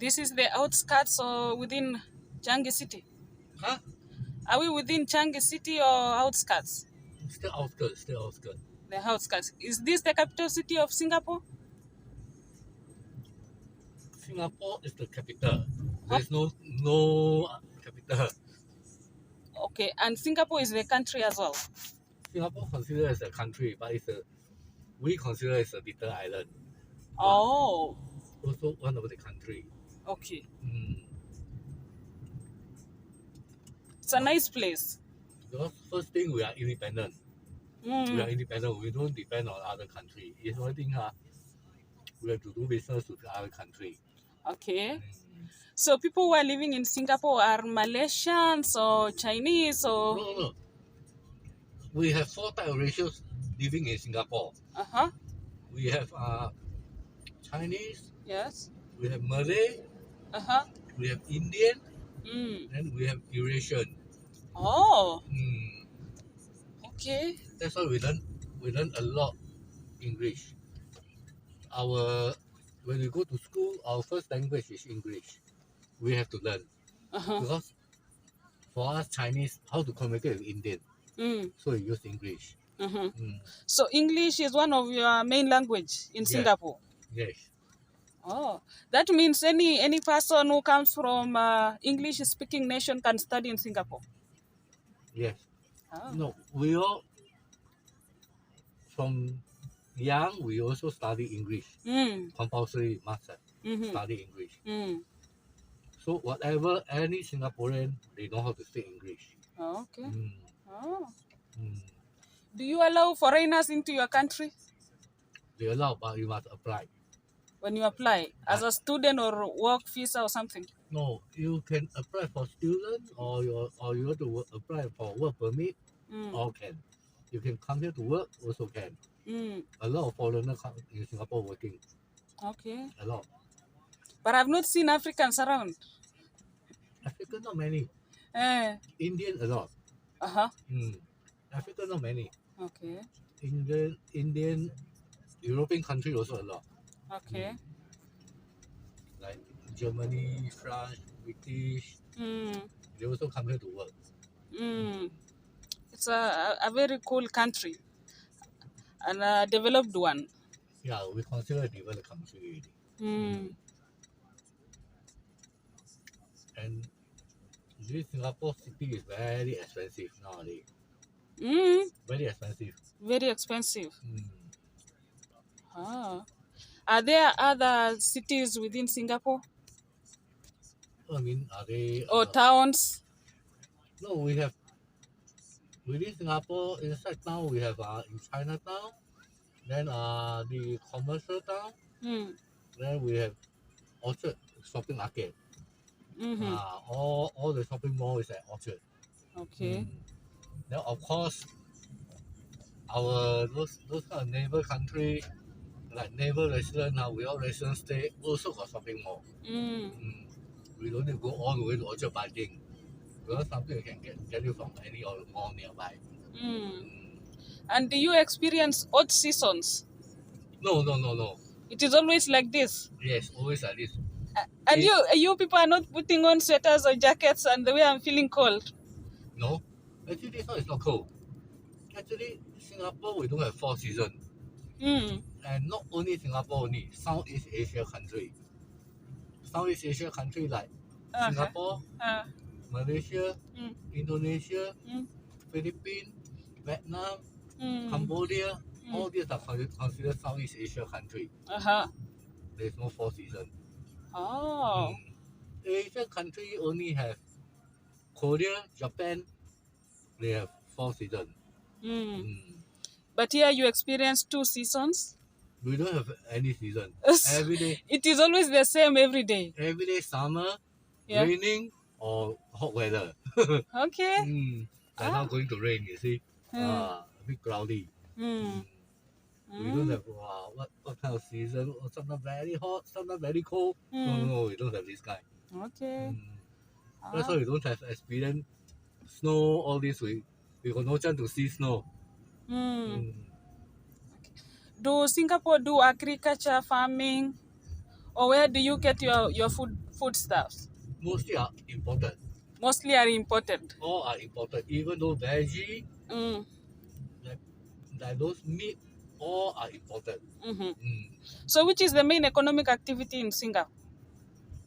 This is the outskirts or within Changi City? Huh? Are we within Changi City or outskirts? Still outskirts, still outskirts. The outskirts. Is this the capital city of Singapore? Singapore is the capital. Huh? There's no capital. Okay, and Singapore is the country as well. Singapore considered as a country, but we consider it as a little island. Oh, Also one of the country. okay. Mm. It's a nice place. Because first thing, we are independent. We are independent. We don't depend on other country. It's one thing we have to do business with other country. Okay. Mm. So people who are living in Singapore are Malaysians or Chinese or... No. We have 4 types of racials living in Singapore. Uh-huh. We have Chinese. Yes. We have Malay. Uh-huh. We have Indian. Mm. And we have Eurasian. Oh. Mm. Okay. That's why we learn a lot English. When we go to school, our first language is English. We have to learn. Uh-huh. Because for us Chinese, how to communicate with Indian? So we use English. Uh-huh. So English is one of your main language in Singapore? Yes. Oh, that means any person who comes from English-speaking nation can study in Singapore? Yes. Oh. No, we all, from young, we also study English. Compulsory must study English. So whatever, any Singaporean, they know how to speak English. Oh, okay. Oh. Mm. Do you allow foreigners into your country? They allow, but you must apply. When you apply, as a student or work visa or something? No, you can apply for student or you want to apply for work permit, all can. You can come here to work, also can. A lot of foreigners come in Singapore working. Okay. A lot. But I've not seen Africans around. African not many. Indian a lot. Uh-huh. African not many. Okay. Indian, European country also a lot. Okay. Like Germany, France, British, they also come here to work. It's a very cool country and a developed one. Yeah, we consider a developed country already. And this Singapore city is very expensive nowadays. Very expensive. Very expensive. Are there other cities within Singapore? I mean, are they... Or towns? No, we have... Within Singapore, inside town, we have in Chinatown, then the commercial town, then we have Orchard shopping market. All the shopping mall is at Orchard. Okay. Then of course, our those kind of neighbor country, like neighbor resident, we all residents stay also got shopping mall. We don't need to go all the way to Orchard buy things. Because something you can get you from any other mall nearby. And do you experience odd seasons? No. It is always like this? Yes, always like this. And you people are not putting on sweaters or jackets, and the way I'm feeling cold? No. Actually, this one is not cold. Actually, Singapore, we don't have 4 seasons. And not only Singapore, only Southeast Asia country. Southeast Asia country like Singapore, Malaysia, Indonesia, Philippines, Vietnam, Cambodia, all these are considered Southeast Asia country. There's no 4 seasons. Oh. Asian country only have Korea, Japan. They have 4 seasons. But here you experience 2 seasons. We don't have any season. Every day. It is always the same every day. Every day summer, raining or hot weather. Okay. They're not going to rain, you see. A bit cloudy. We don't have what kind of season. Sometimes very hot, sometimes very cold. No, we don't have this kind. Okay. That's why we don't have experience snow, all this. We got no chance to see snow. Do Singapore do agriculture, farming, or where do you get your foodstuffs? Mostly are imported. Mostly are imported. All are imported. Even though veggie, like those meat, all are imported. So which is the main economic activity in Singapore?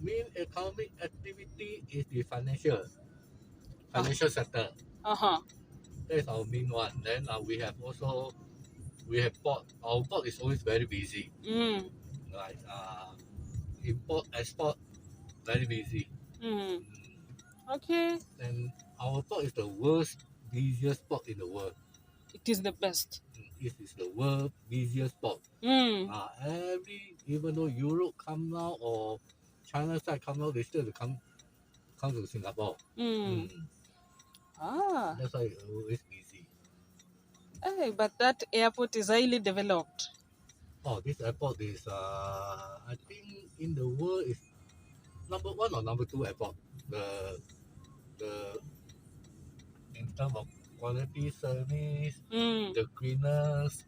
Main economic activity is the financial sector. That is our main one. Then we have port. Our port is always very busy. Like import, export, very busy. Okay. And our port is the world's busiest port in the world. It is the best. It is the world's busiest port. Even though Europe come now or China side come now, they still come to Singapore. That's why it's always busy. Hey, but that airport is highly developed. Oh, this airport is I think in the world is number 1 or number 2 airport. The in terms of quality service, the cleaners,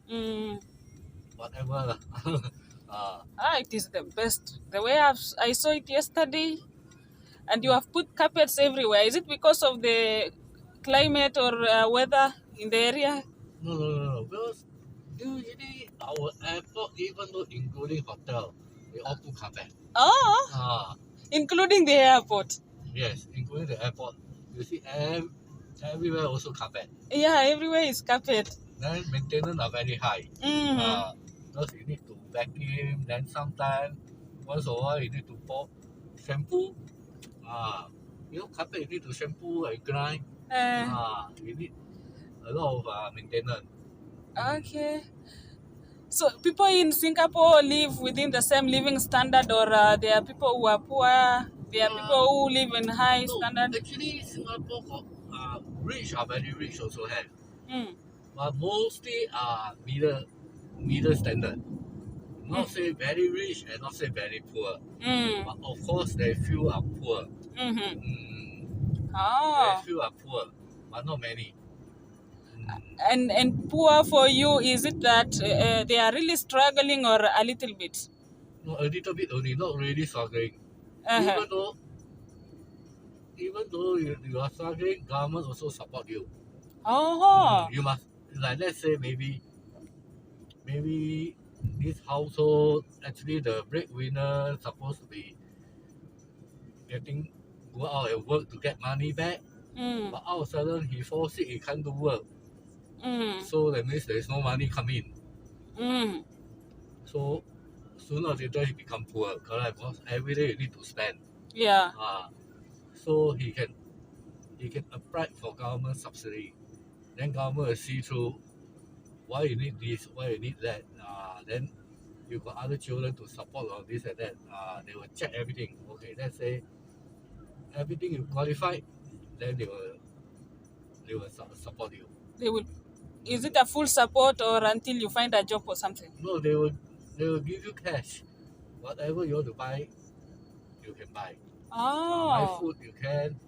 whatever. It is the best. The way I saw it yesterday, and you have put carpets everywhere. Is it because of the climate or weather in the area? No. Because usually our airport, even though including hotel, they all put carpet. Including the airport. Yes, including the airport. You see everywhere also carpet. Yeah, everywhere is carpet. Then maintenance are very high. Because you need to vacuum. Then sometimes once a while you need to pour shampoo. Carpet you need to shampoo and grind. You need a lot of maintenance. Okay. So people in Singapore live within the same living standard, or there are people who are poor, there are people who live in high standard? Actually, Singapore rich are very rich also have. But mostly are middle standard. Not say very rich and not say very poor. But of course, there few are poor. There few are poor, but not many. And poor for you, is it that they are really struggling or a little bit? No, a little bit only, not really struggling. Even though you are struggling, government also support you. You must, like let's say maybe this household, actually the breadwinner supposed to be go out and work to get money back. But all of a sudden he falls sick, he can't do work. So that means there is no money coming. So sooner or later he become poor, correct? Because every day you need to spend. So he can apply for government subsidy. Then government will see through why you need this, why you need that. Then you got other children to support on this and that. They will check everything. Okay, let's say everything you qualify, then they will support you. They will. Is it a full support or until you find a job or something? No, they will give you cash. Whatever you want to buy, you can buy. Buy food you can.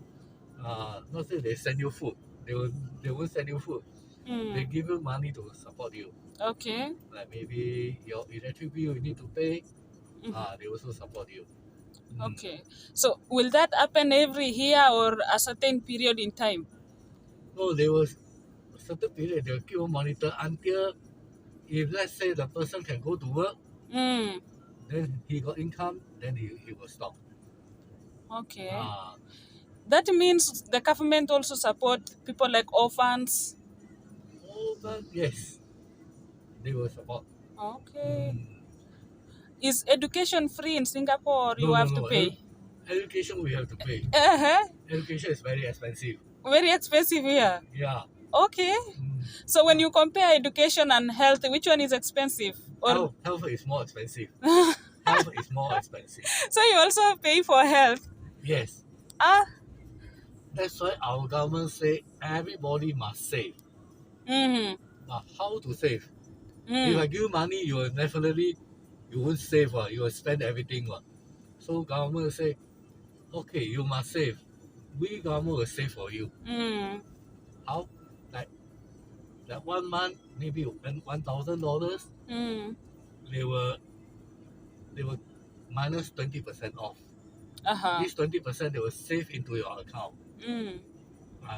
Not say they send you food. They won't send you food. They give you money to support you. Okay. Like maybe your electric bill you need to pay. They also support you. Okay. So will that happen every year or a certain period in time? No, there was a certain period they'll keep on monitor until if let's say the person can go to work, then he got income, then he will stop. Okay. That means the government also support people like orphans. Government, yes, they will support. Okay. Mm. Is education free in Singapore or you No, no, have to no. pay? Education we have to pay. Uh-huh. Education is very expensive. Very expensive here. Yeah. Okay. Mm. So when you compare education and health, which one is expensive? Or Health is more expensive. Health is more expensive. so you also pay for health? Yes. Ah. That's why our government say everybody must save. Mm-hmm. But how to save? If I Mm. give you money, you will definitely you won't save. You will spend everything. So government will say, okay, you must save. We government will save for you. Mm. How? Like that 1 month, maybe you spend $1,000. Mm. They will minus 20% off. Uh-huh. This 20% they will save into your account. Mm.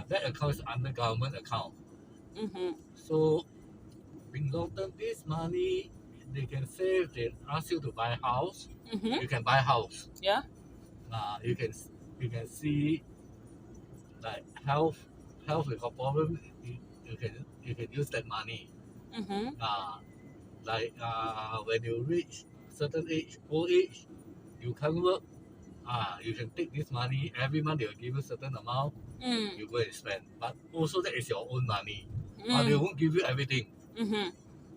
That account is under government account. Mm-hmm. So in long term, this money they can save. They ask you to buy house. Mm-hmm. You can buy house. Yeah. You can see like health you got problem. You can use that money. Mm-hmm. When you reach certain age, old age, you can't work. You can take this money every month. They will give you certain amount. Mm. You go and spend. But also that is your own money. They Mm. won't give you everything. Mm-hmm.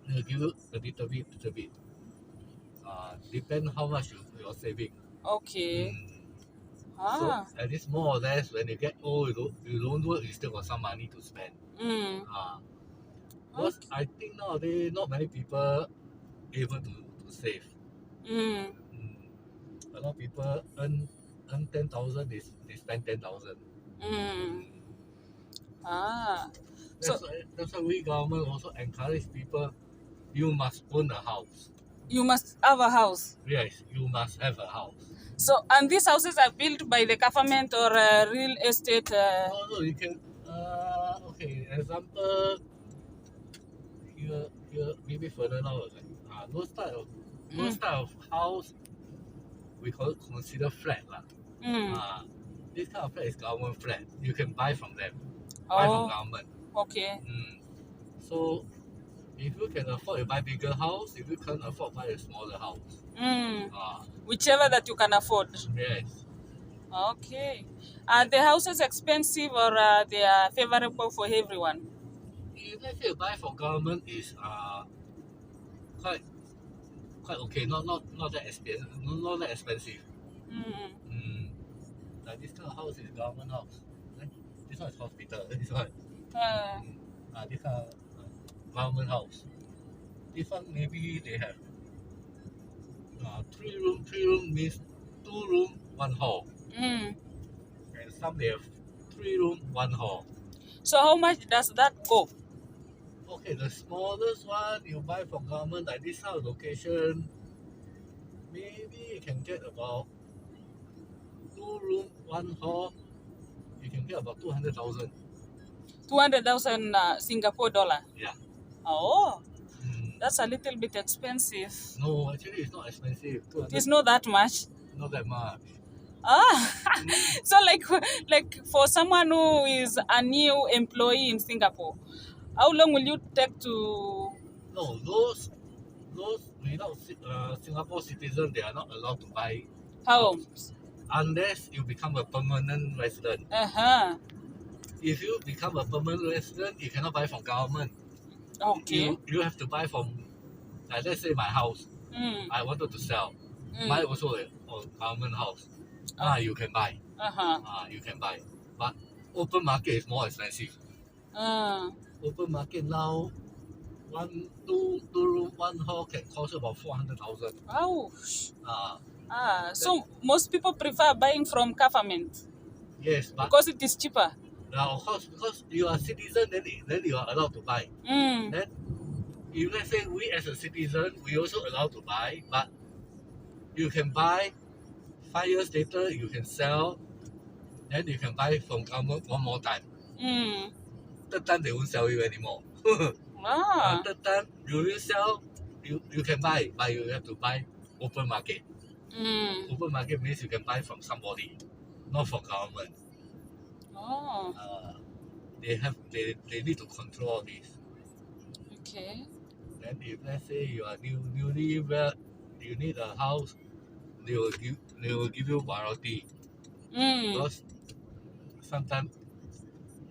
They'll give you a little bit. Depend how much you're saving. Okay. Mm. So Ah. at least more or less when you get old, you don't work, you still got some money to spend. Mm. Because Okay. I think nowadays not many people able to save. Mm. A lot of people earn 10,000, they spend 10,000. Mm. Ah. So That's why we government also encourage people. You must own a house. you must have a house. Yes, you must have a house. So and these houses are built by the government or real estate. No, you can. Okay, example, you maybe further now. Those type of Mm. house we consider flat lah. Mm. This kind of flat is government flat. You can buy from them, buy from Oh. government. Okay. So if you can afford to buy bigger house, if you can't afford buy a smaller house. Mm. Whichever that you can afford. Yes. Okay. Are the houses expensive or they are favorable for everyone? If let's say you buy from government is quite okay, not that expensive, not that expensive. Mm. Like this kind of house is government house. This one is hospital. This one. This kind of government house. This one maybe they have 3 room. 3 room means 2 room, 1 hall. Mm. And some they have 3 room, 1 hall. So how much does that go? Okay, the smallest one you buy from government like this kind of location, maybe you can get about 2 room, 1 hall. You can get about 200,000. 200,000 Singapore dollar. Yeah. Oh, that's a little bit expensive. No, actually it's not expensive. It's not that much. Not that much. So like for someone who is a new employee in Singapore, how long will you take to? No, those without Singapore citizen, they are not allowed to buy homes unless you become a permanent resident. If you become a permanent resident, you cannot buy from government. Okay. You have to buy from, like let's say my house. I wanted to sell. Buy also a government house. You can buy. You can buy. But open market is more expensive. Open market now, two room, 1 hall can cost about 400,000. Ouch. So most people prefer buying from government. Yes, but because it is cheaper. Of course, because you are a citizen, then you are allowed to buy. Then, if let's say we as a citizen, we also allowed to buy, but you can buy. 5 years later, you can sell. Then you can buy from government one more time. Third time they won't sell you anymore. Third time you will sell, you can buy, but you have to buy open market. Open market means you can buy from somebody, not from government. They need to control all this. Okay. Then if let's say you are newly wed, you need a house, they will give you priority because sometimes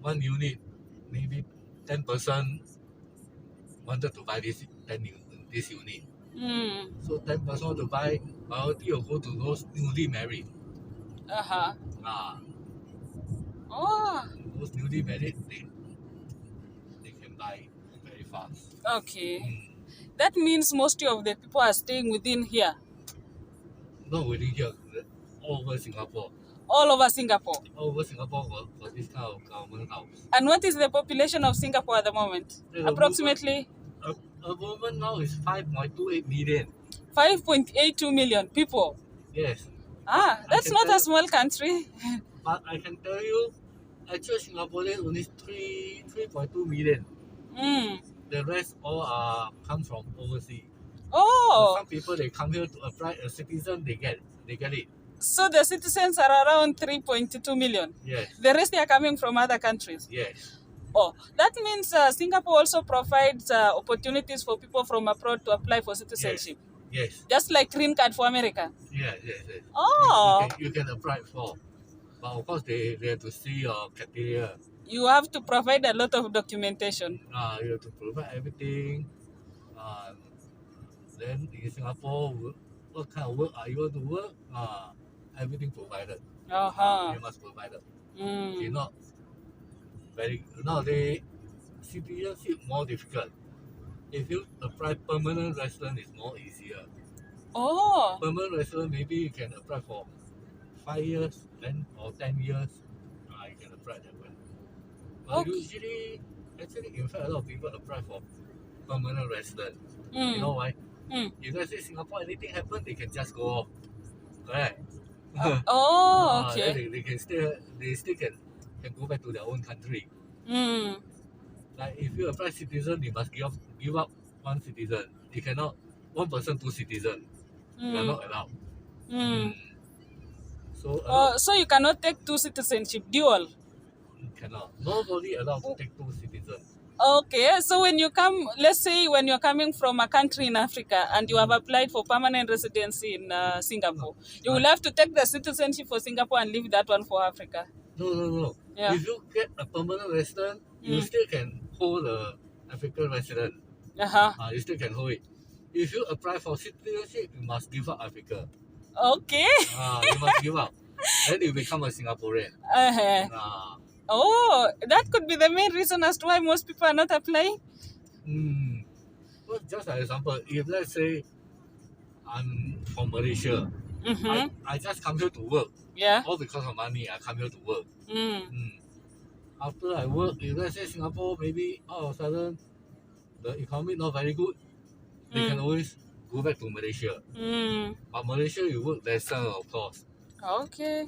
one unit maybe 10% wanted to buy this unit. So 10% want to buy, priority will go to those newly married. Uh-huh. Ah, Oh, those newly married they can buy very fast. okay. That means most of the people are staying within here, Not within here, all over Singapore. all over Singapore. All over Singapore for this kind of government house. And what is the population of Singapore at the moment? The Approximately a woman now is 5.28 million. 5.82 million people. Yes. That's not a small country. But I can tell you, actual Singaporeans only 3.2 million. The rest all come from overseas. Oh, Some people they come here to apply a citizen, they get it. so the citizens are around 3.2 million. Yes. The rest are coming from other countries. Yes. Oh, that means Singapore also provides opportunities for people from abroad to apply for citizenship. Yes. Just like green card for America. Yes. Oh. You can apply for. But of course they have to see your criteria. You have to provide a lot of documentation. You have to provide everything. Then in Singapore, what kind of work are you want to work? Everything provided. You must provide it. If not, nowadays citizenship more difficult. If you apply permanent resident, it's more easier. Oh. Permanent resident, maybe you can apply for 5 years, then or 10 years. You can apply that way. But usually, actually, in fact, a lot of people apply for permanent resident. You know why? If let's say Singapore anything happen, they can just go off. Correct? Okay. Then they still can go back to their own country. Like if you apply citizen, you must give up one citizen. You cannot one person two citizen. You are not allowed. So you cannot take two citizenship, dual. Cannot. Nobody allowed to take two citizens. Okay, so when you come, let's say when you're coming from a country in Africa and you have applied for permanent residency in Singapore, you will have to take the citizenship for Singapore and leave that one for Africa. No. Yeah. If you get a permanent resident, you still can hold the African resident. You still can hold it. If you apply for citizenship, you must give up Africa. Okay. You must give up. Then you become a Singaporean. Oh, that could be the main reason as to why most people are not applying. Well, just an example, if let's say I'm from Malaysia, I just come here to work. Yeah. All because of money, I come here to work. After I work, if let's say Singapore, maybe all of a sudden the economy not very good, they can always go back to Malaysia. But Malaysia, you work lesser, of course. Okay.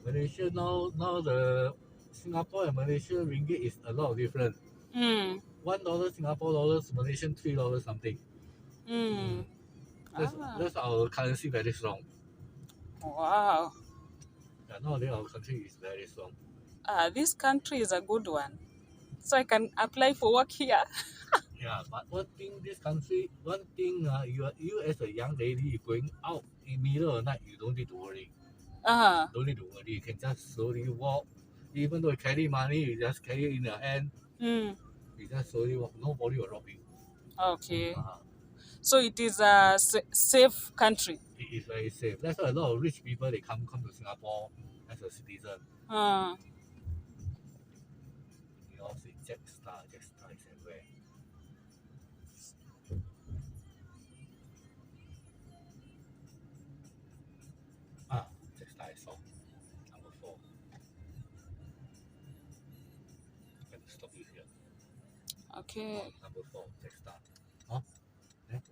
Malaysia now the Singapore and Malaysia ringgit is a lot of different. $1 Singapore dollars, Malaysian $3 something. That's our currency very strong. Wow. Nowadays our country is very strong. This country is a good one. So I can apply for work here. Yeah, but one thing you as a young lady going out in middle of the night, you don't need to worry. Don't need to worry. You can just slowly walk. Even though you carry money, you just carry it in your hand. You just slowly walk. Nobody will rob you. Okay. So it is a safe country. It is very safe. That's why a lot of rich people they come to Singapore as a citizen. You all see Jetstar is everywhere. Jetstar is on. Number 4. I'm going to stop you here. Okay. Number 4, Jetstar.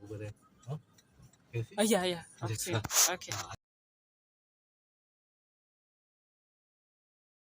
Over there. Can you see? Yeah. Jetstar. Okay.